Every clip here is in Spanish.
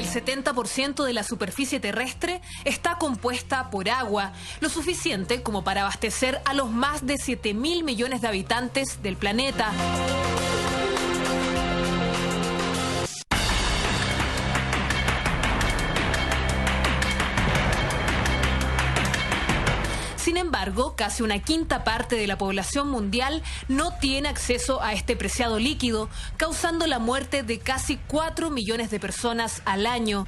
El 70% de la superficie terrestre está compuesta por agua, lo suficiente como para abastecer a los más de 7.000 millones de habitantes del planeta. Sin embargo, casi una quinta parte de la población mundial no tiene acceso a este preciado líquido, causando la muerte de casi 4 millones de personas al año.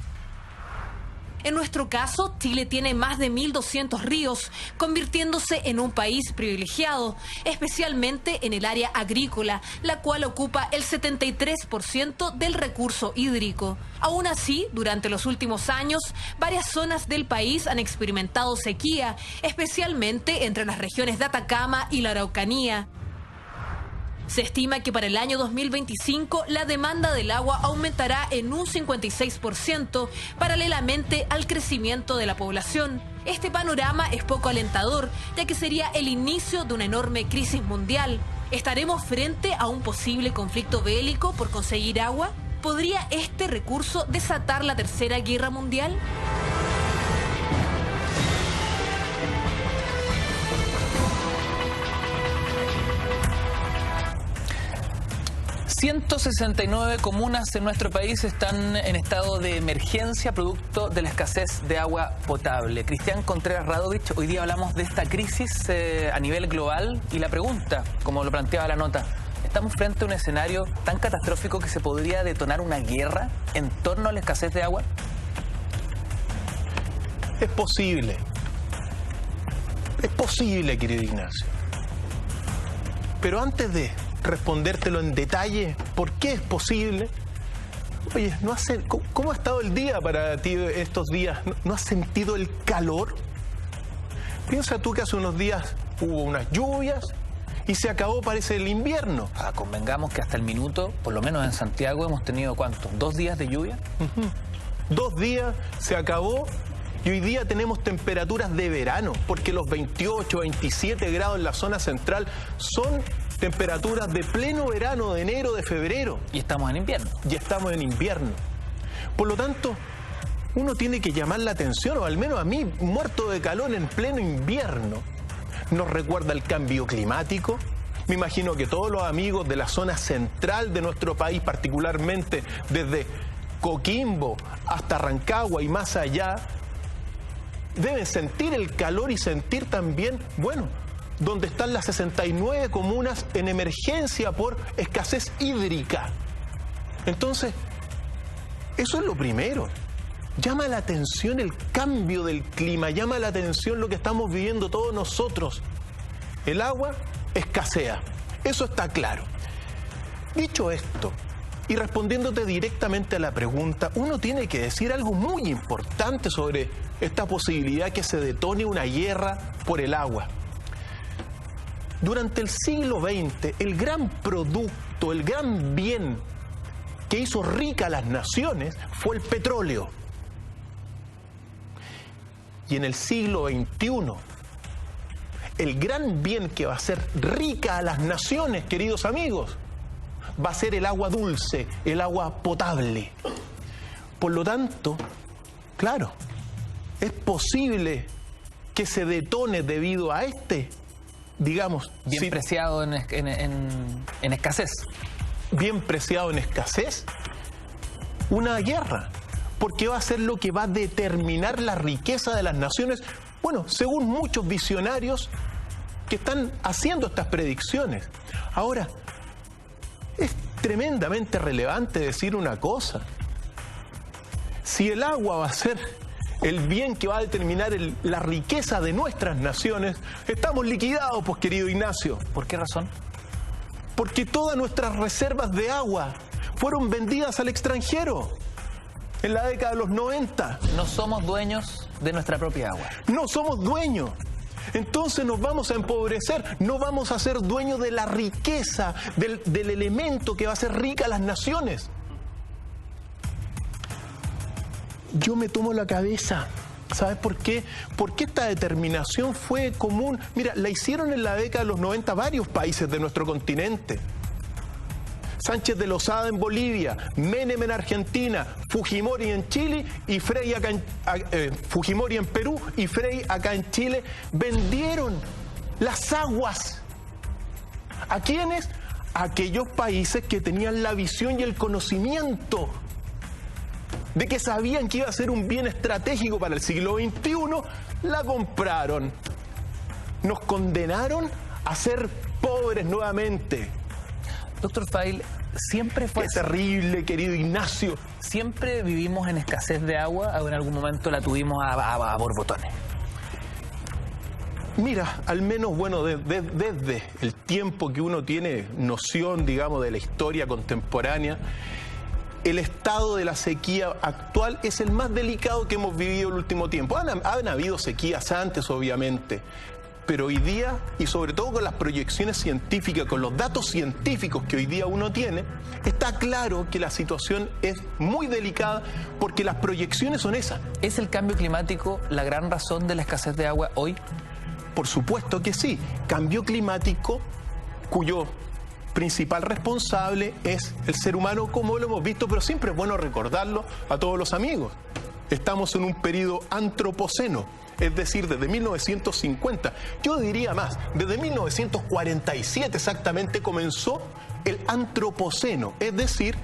En nuestro caso, Chile tiene más de 1.200 ríos, convirtiéndose en un país privilegiado, especialmente en el área agrícola, la cual ocupa el 73% del recurso hídrico. Aún así, durante los últimos años, varias zonas del país han experimentado sequía, especialmente entre las regiones de Atacama y la Araucanía. Se estima que para el año 2025 la demanda del agua aumentará en un 56%, paralelamente al crecimiento de la población. Este panorama es poco alentador, ya que sería el inicio de una enorme crisis mundial. ¿Estaremos frente a un posible conflicto bélico por conseguir agua? ¿Podría este recurso desatar la Tercera Guerra Mundial? 169 comunas en nuestro país están en estado de emergencia producto de la escasez de agua potable. Cristian Contreras Radovich, hoy día hablamos de esta crisis a nivel global y la pregunta, como lo planteaba la nota, ¿estamos frente a un escenario tan catastrófico que se podría detonar una guerra en torno a la escasez de agua? Es posible, querido Ignacio. Pero antes de respondértelo en detalle, ¿por qué es posible? Oye, ¿cómo ha estado el día para ti estos días? ¿No has sentido el calor? Piensa tú que hace unos días hubo unas lluvias y se acabó, parece, el invierno. Convengamos que hasta el minuto, por lo menos en Santiago, hemos tenido, ¿cuánto? ¿2 días de lluvia? 2 días, se acabó. Y hoy día tenemos temperaturas de verano, porque los 28, 27 grados en la zona central son temperaturas de pleno verano, de enero, de febrero. Y estamos en invierno. Y estamos en invierno. Por lo tanto, uno tiene que llamar la atención, o al menos a mí, muerto de calor en pleno invierno, nos recuerda el cambio climático. Me imagino que todos los amigos de la zona central de nuestro país, particularmente desde Coquimbo hasta Rancagua y más allá, deben sentir el calor y sentir también, bueno, donde están las 69 comunas en emergencia por escasez hídrica. Entonces, eso es lo primero. Llama la atención el cambio del clima, llama la atención lo que estamos viviendo todos nosotros. El agua escasea, eso está claro. Dicho esto, y respondiéndote directamente a la pregunta, uno tiene que decir algo muy importante sobre esta posibilidad que se detone una guerra por el agua. Durante el siglo XX, el gran producto, el gran bien que hizo rica a las naciones fue el petróleo. Y en el siglo XXI, el gran bien que va a hacer rica a las naciones, queridos amigos, va a ser el agua dulce, el agua potable. Por lo tanto, claro, es posible que se detone debido a digamos... Bien preciado en escasez. Bien preciado en escasez, una guerra. Porque va a ser lo que va a determinar la riqueza de las naciones, bueno, según muchos visionarios que están haciendo estas predicciones. Ahora, es tremendamente relevante decir una cosa. Si el agua va a ser el bien que va a determinar la riqueza de nuestras naciones, estamos liquidados, pues, querido Ignacio. ¿Por qué razón? Porque todas nuestras reservas de agua fueron vendidas al extranjero en la década de los 90. No somos dueños de nuestra propia agua. No somos dueños. Entonces nos vamos a empobrecer, no vamos a ser dueños de la riqueza, del elemento que va a hacer rica a las naciones. Yo me tomo la cabeza. ¿Sabes por qué? Porque esta determinación fue común. Mira, la hicieron en la década de los 90 varios países de nuestro continente. Sánchez de Lozada en Bolivia, Menem en Argentina, Fujimori en Chile y Frei acá Fujimori en Perú y Frei acá en Chile vendieron las aguas. ¿A quiénes? A aquellos países que tenían la visión y el conocimiento de que sabían que iba a ser un bien estratégico para el siglo XXI, la compraron. Nos condenaron a ser pobres nuevamente. Doctor Feil, siempre fue... Qué terrible, querido Ignacio. ¿Siempre vivimos en escasez de agua o en algún momento la tuvimos a borbotones? Mira, al menos, bueno, desde el tiempo que uno tiene noción, digamos, de la historia contemporánea, el estado de la sequía actual es el más delicado que hemos vivido el último tiempo. Han habido sequías antes, obviamente, pero hoy día, y sobre todo con las proyecciones científicas, con los datos científicos que hoy día uno tiene, está claro que la situación es muy delicada porque las proyecciones son esas. ¿Es el cambio climático la gran razón de la escasez de agua hoy? Por supuesto que sí. Cambio climático cuyo principal responsable es el ser humano, como lo hemos visto, pero siempre es bueno recordarlo a todos los amigos. Estamos en un periodo antropoceno, es decir, desde 1950, yo diría más, desde 1947 exactamente comenzó el antropoceno, es decir,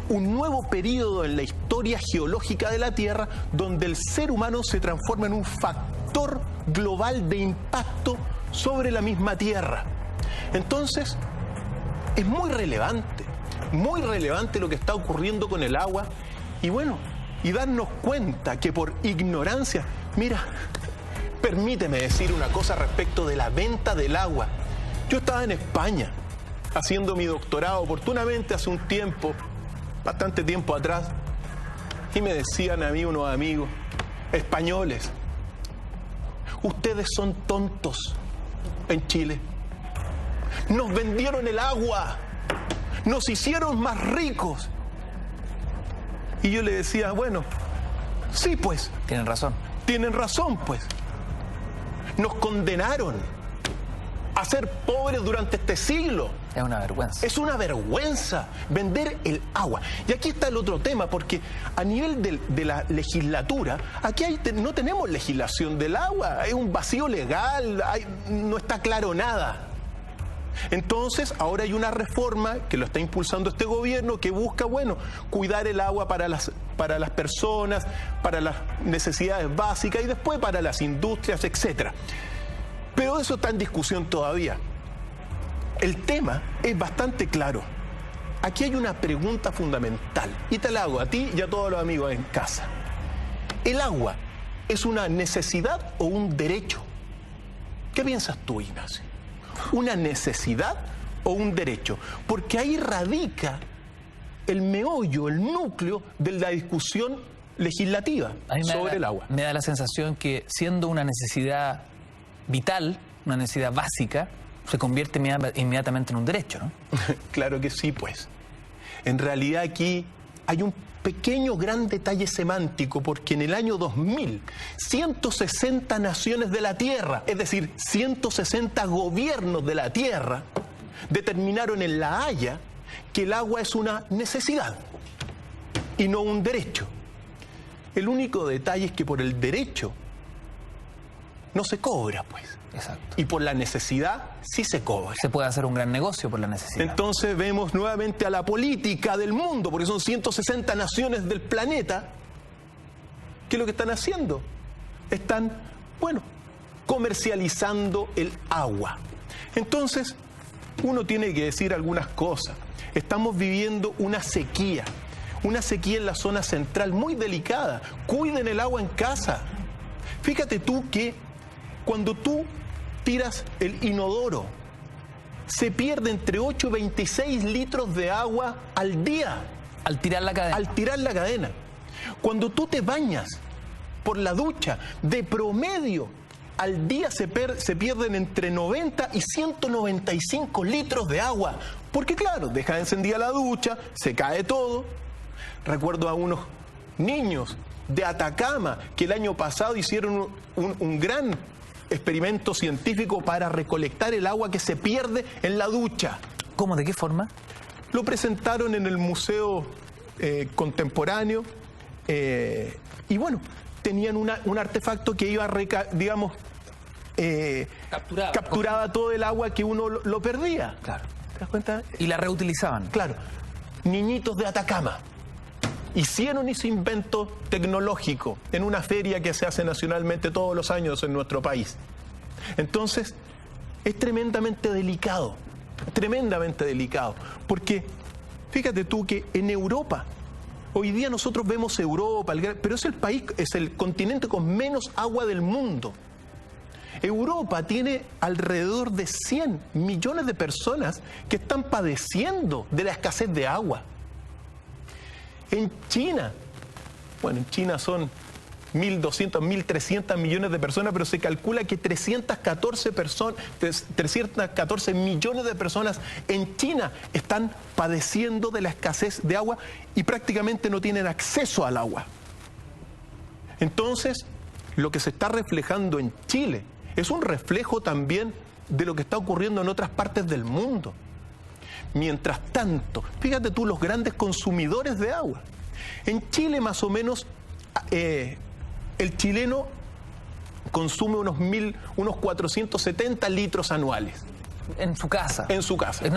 un nuevo periodo en la historia geológica de la Tierra donde el ser humano se transforma en un factor global de impacto sobre la misma Tierra. Entonces, es muy relevante lo que está ocurriendo con el agua y bueno, y darnos cuenta que por ignorancia, mira, permíteme decir una cosa respecto de la venta del agua. Yo estaba en España haciendo mi doctorado oportunamente hace un tiempo, bastante tiempo atrás, y me decían a mí unos amigos españoles, ustedes son tontos en Chile. Nos vendieron el agua, nos hicieron más ricos. Y yo le decía, bueno, sí pues. Tienen razón. Tienen razón pues. Nos condenaron a ser pobres durante este siglo. Es una vergüenza. Es una vergüenza vender el agua. Y aquí está el otro tema, porque a nivel de la legislatura, aquí no tenemos legislación del agua, hay un vacío legal, no está claro nada. Entonces, ahora hay una reforma que lo está impulsando este gobierno que busca, bueno, cuidar el agua para las personas, para las necesidades básicas y después para las industrias, etcétera. Pero eso está en discusión todavía. El tema es bastante claro. Aquí hay una pregunta fundamental y te la hago a ti y a todos los amigos en casa. ¿El agua es una necesidad o un derecho? ¿Qué piensas tú, Ignacio? ¿Una necesidad o un derecho? Porque ahí radica el meollo, el núcleo de la discusión legislativa sobre el agua. Me da la sensación que siendo una necesidad vital, una necesidad básica, se convierte inmediatamente en un derecho, ¿no? Claro que sí, pues. En realidad aquí hay un pequeño gran detalle semántico, porque en el año 2000, 160 naciones de la Tierra, es decir, 160 gobiernos de la Tierra, determinaron en La Haya que el agua es una necesidad y no un derecho. El único detalle es que por el derecho no se cobra, pues. Exacto. Y por la necesidad sí se cobra. Se puede hacer un gran negocio por la necesidad. Entonces vemos nuevamente a la política del mundo, porque son 160 naciones del planeta, ¿qué es lo que están haciendo? Están, bueno, comercializando el agua. Entonces, uno tiene que decir algunas cosas. Estamos viviendo una sequía en la zona central muy delicada. Cuiden el agua en casa. Fíjate tú que cuando tú tiras el inodoro, se pierde entre 8 y 26 litros de agua al día. Al tirar la cadena. Al tirar la cadena. Cuando tú te bañas por la ducha, de promedio, al día se pierden entre 90 y 195 litros de agua. Porque claro, deja encendida la ducha, se cae todo. Recuerdo a unos niños de Atacama que el año pasado hicieron un gran experimento científico para recolectar el agua que se pierde en la ducha. ¿Cómo? ¿De qué forma? Lo presentaron en el Museo Contemporáneo y bueno, tenían un artefacto que iba capturaba todo el agua que uno lo perdía. Claro. ¿Te das cuenta? Y la reutilizaban. Claro. Niñitos de Atacama hicieron ese invento tecnológico en una feria que se hace nacionalmente todos los años en nuestro país. Entonces, es tremendamente delicado, porque fíjate tú que en Europa, hoy día nosotros vemos Europa, pero es el continente con menos agua del mundo. Europa tiene alrededor de 100 millones de personas que están padeciendo de la escasez de agua. En China, bueno, en China son 1.200, 1.300 millones de personas, pero se calcula que 314 millones de personas en China están padeciendo de la escasez de agua y prácticamente no tienen acceso al agua. Entonces, lo que se está reflejando en Chile es un reflejo también de lo que está ocurriendo en otras partes del mundo. Mientras tanto, fíjate tú los grandes consumidores de agua. En Chile más o menos el chileno consume unos 470 litros anuales. En su casa. En su casa. Es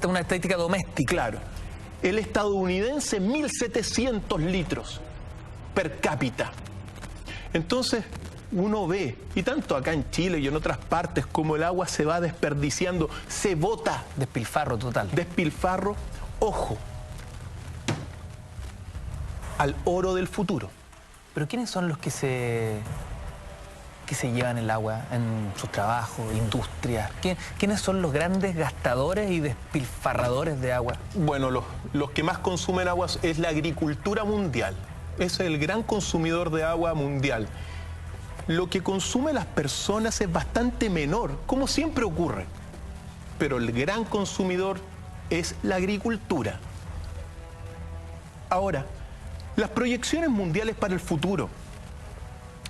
una estadística doméstica. Claro. El estadounidense 1.700 litros per cápita. Entonces uno ve, y tanto acá en Chile y en otras partes, como el agua se va desperdiciando, se bota. Despilfarro total. Despilfarro, ojo, al oro del futuro. Pero ¿quiénes son los que se llevan el agua en sus trabajos, industrias? ¿Quiénes son los grandes gastadores y despilfarradores de agua? Bueno, los que más consumen agua es la agricultura mundial. Es el gran consumidor de agua mundial. Lo que consumen las personas es bastante menor, como siempre ocurre. Pero el gran consumidor es la agricultura. Ahora, las proyecciones mundiales para el futuro.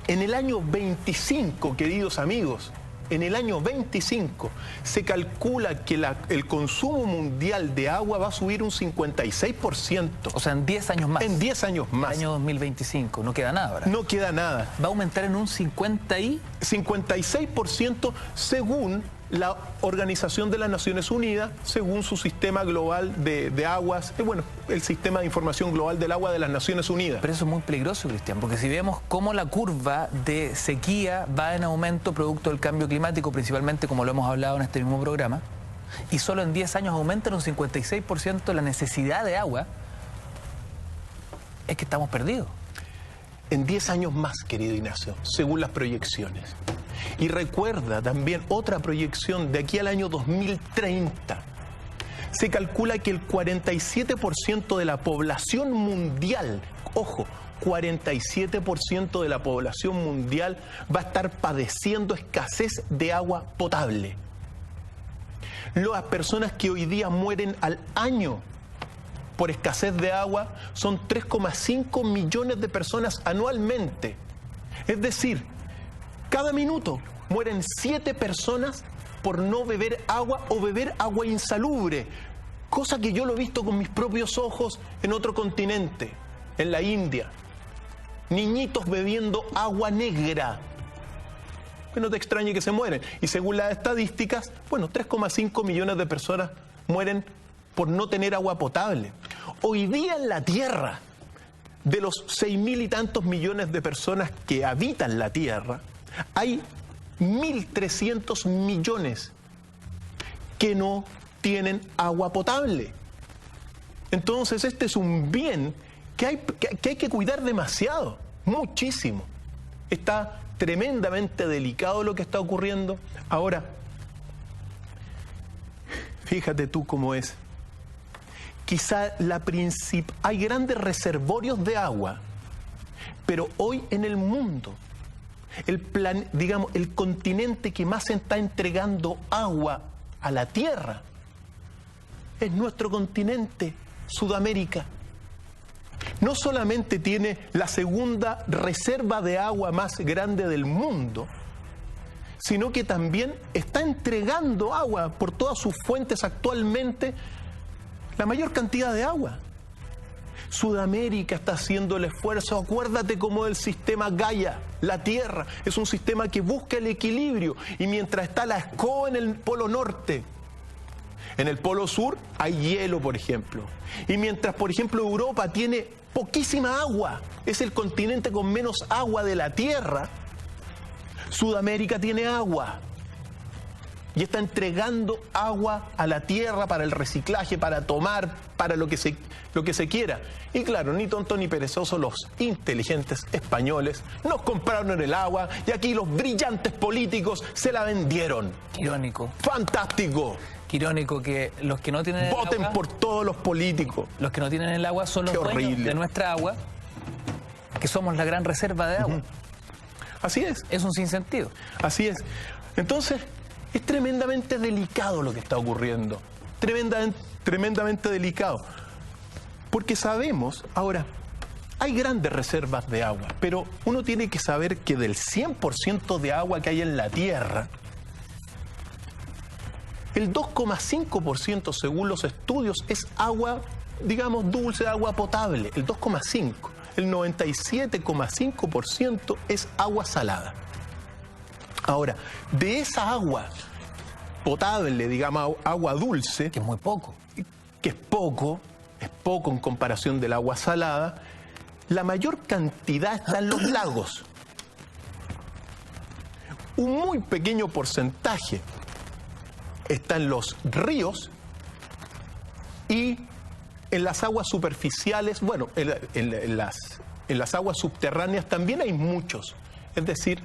En el año 25, queridos amigos, en el año 25 se calcula que el consumo mundial de agua va a subir un 56%. O sea, en 10 años más. En 10 años más. Año 2025, no queda nada ahora. No queda nada. Va a aumentar en un 56% según la Organización de las Naciones Unidas, según su sistema global de aguas, bueno, el sistema de información global del agua de las Naciones Unidas. Pero eso es muy peligroso, Cristian, porque si vemos cómo la curva de sequía va en aumento producto del cambio climático, principalmente como lo hemos hablado en este mismo programa, y solo en 10 años aumenta en un 56% la necesidad de agua, es que estamos perdidos. En 10 años más, querido Ignacio, según las proyecciones. Y recuerda también otra proyección de aquí al año 2030. Se calcula que el 47% de la población mundial, ojo, 47% de la población mundial va a estar padeciendo escasez de agua potable. Las personas que hoy día mueren al año por escasez de agua son 3,5 millones de personas anualmente. Es decir, cada minuto mueren 7 personas por no beber agua o beber agua insalubre, cosa que yo lo he visto con mis propios ojos en otro continente, en la India. Niñitos bebiendo agua negra. Que no te extrañe que se mueren. Y según las estadísticas, bueno, 3,5 millones de personas mueren por no tener agua potable. Hoy día en la Tierra, de los 6.000 y tantos millones de personas que habitan la Tierra, hay 1.300 millones que no tienen agua potable. Entonces este es un bien que hay que cuidar demasiado, muchísimo. Está tremendamente delicado lo que está ocurriendo. Ahora, fíjate tú cómo es. Quizá hay grandes reservorios de agua, pero hoy en el mundo, el continente que más está entregando agua a la Tierra es nuestro continente, Sudamérica. No solamente tiene la segunda reserva de agua más grande del mundo, sino que también está entregando agua por todas sus fuentes actualmente, la mayor cantidad de agua. Sudamérica está haciendo el esfuerzo. Acuérdate como el sistema Gaia, la Tierra, es un sistema que busca el equilibrio. Y mientras está la escoba en el polo norte, en el polo sur hay hielo, por ejemplo. Y mientras, por ejemplo, Europa tiene poquísima agua, es el continente con menos agua de la Tierra, Sudamérica tiene agua. Y está entregando agua a la tierra para el reciclaje, para tomar, para lo que se quiera. Y claro, ni tonto ni perezoso, los inteligentes españoles nos compraron el agua y aquí los brillantes políticos se la vendieron. Qué irónico. ¡Fantástico! Qué irónico que los que no tienen el Voten agua, por todos los políticos. los que no tienen el agua son los dueños de nuestra agua, que somos la gran reserva de agua. Así es. Es un sinsentido. Así es. Entonces, es tremendamente delicado lo que está ocurriendo. Tremendamente delicado. Porque sabemos, ahora, hay grandes reservas de agua, pero uno tiene que saber que del 100% de agua que hay en la Tierra, el 2,5% según los estudios es agua, digamos, dulce, agua potable, el 2,5%. El 97,5% es agua salada. Ahora, de esa agua potable, digamos, agua dulce, Que es muy poco. que es poco en comparación del agua salada, la mayor cantidad está en los lagos. Un muy pequeño porcentaje está en los ríos y en las aguas superficiales, bueno, en las aguas subterráneas también hay muchos. Es decir,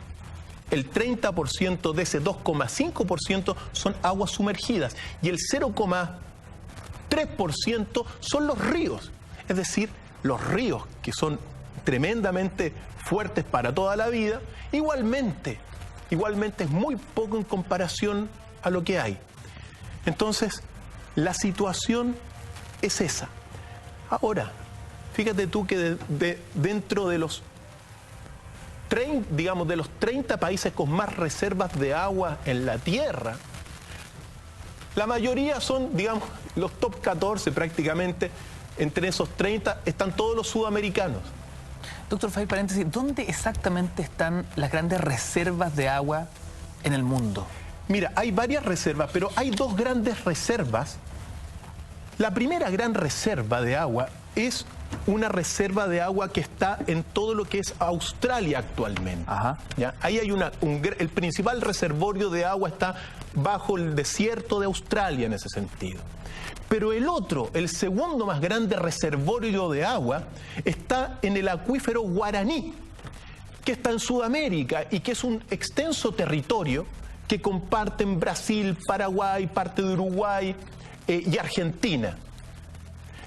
el 30% de ese 2,5% son aguas sumergidas y el 0,3% son los ríos. Es decir, los ríos que son tremendamente fuertes para toda la vida, igualmente es muy poco en comparación a lo que hay. Entonces, la situación es esa. Ahora, fíjate tú que dentro de los 30 países con más reservas de agua en la Tierra, la mayoría son, digamos, los top 14 prácticamente. Entre esos 30 están todos los sudamericanos. Doctor Fay, paréntesis, ¿dónde exactamente están las grandes reservas de agua en el mundo? Mira, hay varias reservas, pero hay dos grandes reservas. La primera gran reserva de agua es una reserva de agua que está en todo lo que es Australia actualmente. Ajá. ¿Ya? Ahí hay el principal reservorio de agua está bajo el desierto de Australia en ese sentido. Pero el segundo más grande reservorio de agua está en el acuífero Guaraní, que está en Sudamérica y que es un extenso territorio que comparten Brasil, Paraguay, parte de Uruguay y Argentina.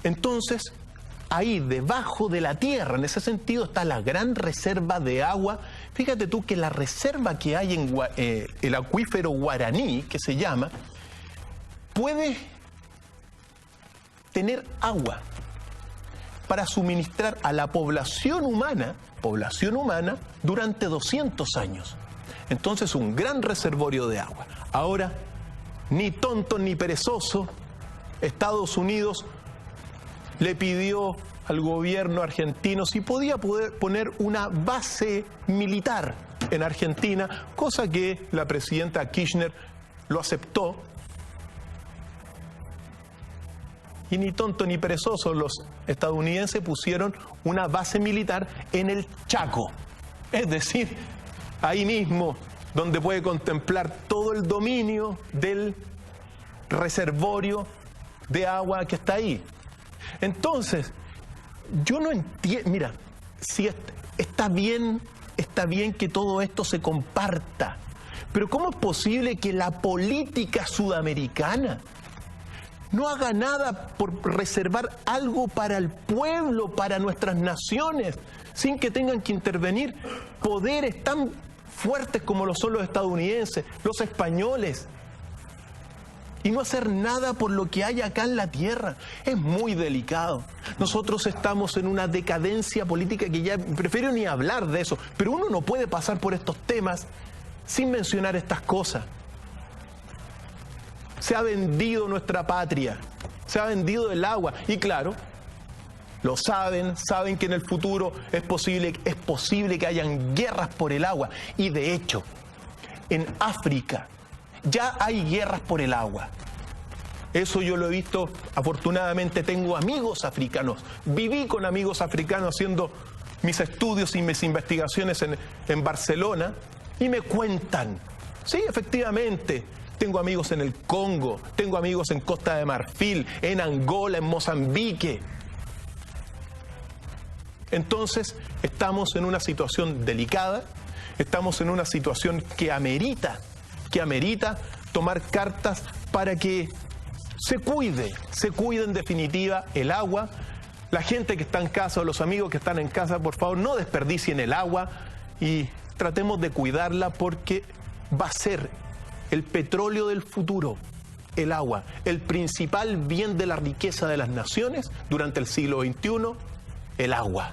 Entonces, ahí debajo de la tierra, en ese sentido, está la gran reserva de agua. Fíjate tú que la reserva que hay en el acuífero Guaraní, que se llama, puede tener agua para suministrar a la población humana durante 200 años. Entonces, un gran reservorio de agua. Ahora, ni tonto ni perezoso, Estados Unidos le pidió al gobierno argentino si podía poner una base militar en Argentina, cosa que la presidenta Kirchner lo aceptó. Y ni tonto ni perezoso, los estadounidenses pusieron una base militar en el Chaco. Es decir, ahí mismo, donde puede contemplar todo el dominio del reservorio de agua que está ahí. Entonces, yo no entiendo, mira, si está bien que todo esto se comparta, pero ¿cómo es posible que la política sudamericana no haga nada por reservar algo para el pueblo, para nuestras naciones, sin que tengan que intervenir poderes tan fuertes como lo son los estadounidenses, los españoles, y no hacer nada por lo que hay acá en la tierra? Es muy delicado. Nosotros estamos en una decadencia política que ya prefiero ni hablar de eso, pero uno no puede pasar por estos temas sin mencionar estas cosas. Se ha vendido nuestra patria, Se ha vendido el agua. Y claro, lo saben que en el futuro es posible que hayan guerras por el agua. Y de hecho, en África ya hay guerras por el agua. Eso yo lo he visto, afortunadamente tengo amigos africanos. Viví con amigos africanos haciendo mis estudios y mis investigaciones en Barcelona y me cuentan, sí, efectivamente, tengo amigos en el Congo, tengo amigos en Costa de Marfil, en Angola, en Mozambique. Entonces, estamos en una situación delicada, estamos en una situación que amerita tomar cartas para que se cuide en definitiva el agua. La gente que está en casa o los amigos que están en casa, por favor, no desperdicien el agua y tratemos de cuidarla porque va a ser el petróleo del futuro, el agua, el principal bien de la riqueza de las naciones durante el siglo XXI, el agua.